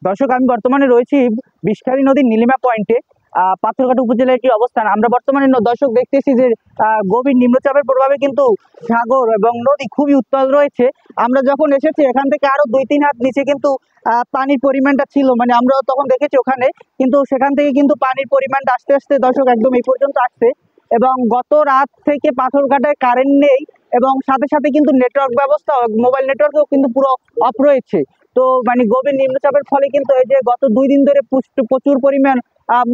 দর্শক, আমি বর্তমানে রয়েছি বিষখালী নদীর নীলিমা পয়েন্টে। পাথরঘাটা উপজেলার একটি অবস্থান। আমরা বর্তমানে দর্শক দেখতেছি যে গভীর নিম্নচাপের প্রভাবে কিন্তু সাগর এবং নদী খুবই উত্তাল রয়েছে। আমরা যখন এসেছি এখান থেকে আরো 2-3 হাত নিচে কিন্তু পানির পরিমাণটা ছিল, মানে আমরা তখন দেখেছি ওখানে, কিন্তু সেখান থেকে কিন্তু পানির পরিমাণটা আস্তে আস্তে দর্শক একদম এই পর্যন্ত আসছে। এবং গত রাত থেকে পাথরঘাটায় কারেন্ট নেই এবং সাথে সাথে কিন্তু নেটওয়ার্ক ব্যবস্থা, মোবাইল নেটওয়ার্কও কিন্তু পুরো অফ রয়েছে। তো মানে গভীর নিম্নচাপের ফলে কিন্তু এই যে গত 2 দিন ধরে প্রচুর পরিমাণ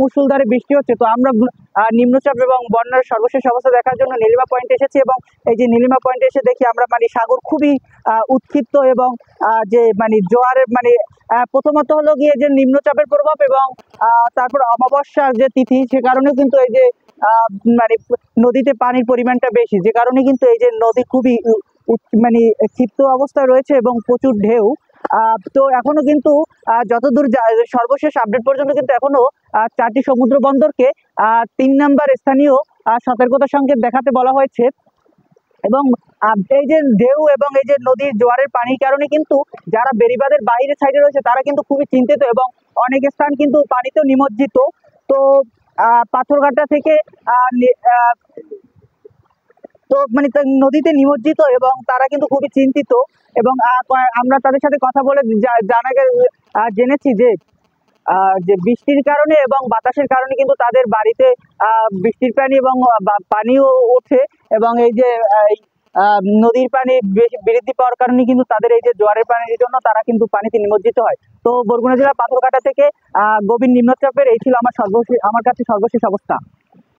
মুষলধারে বৃষ্টি হচ্ছে। তো আমরা নিম্নচাপ এবং বন্যার সর্বশেষ অবস্থা দেখার জন্য নীলিমা পয়েন্টে এসেছি এবং এই যে নীলিমা পয়েন্টে এসে দেখি আমরা মানে সাগর খুবই উৎক্ষিপ্ত এবং যে মানে জোয়ারের মানে প্রথমত হলো গিয়ে যে নিম্নচাপের প্রভাব এবং তারপর অমাবস্যার যে তিথি, সে কারণে কিন্তু এই যে মানে নদীতে পানির পরিমাণটা বেশি, যে কারণে কিন্তু এই যে নদী খুবই মানে ক্ষিপ্ত অবস্থায় রয়েছে এবং প্রচুর ঢেউ। তো এখনো কিন্তু যতদূর সর্বশেষ আপডেট পর্যন্ত কিন্তু এখনো 4টি সমুদ্র বন্দরকে 3 নাম্বার স্থানীয় সতর্কতা সংকেত দেখাতে বলা হয়েছে। এবং এই যে ঢেউ এবং এই যে নদীর জোয়ারের পানির কারণে কিন্তু যারা বেড়িবাঁধের বাইরের সাইডে রয়েছে তারা কিন্তু খুবই চিন্তিত এবং অনেক স্থান কিন্তু পানিতেও নিমজ্জিত। তো পাথরঘাটা থেকে তো মানে নদীতে নিমজ্জিত এবং তারা কিন্তু খুবই চিন্তিত। এবং আমরা তাদের সাথে কথা বলে জেনেছি যে যে বৃষ্টির কারণে এবং বাতাসের কারণে কিন্তু তাদের বাড়িতে বৃষ্টির পানি এবং পানিও ওঠে এবং এই যে নদীর পানি বেশি বৃদ্ধি পাওয়ার কারণে কিন্তু তাদের এই যে জোয়ারের পানির জন্য তারা কিন্তু পানিতে নিমজ্জিত হয়। তো বরগুনা জেলার পাথরঘাটা থেকে গভীর নিম্নচাপের এই ছিল আমার কাছে সর্বশেষ অবস্থা।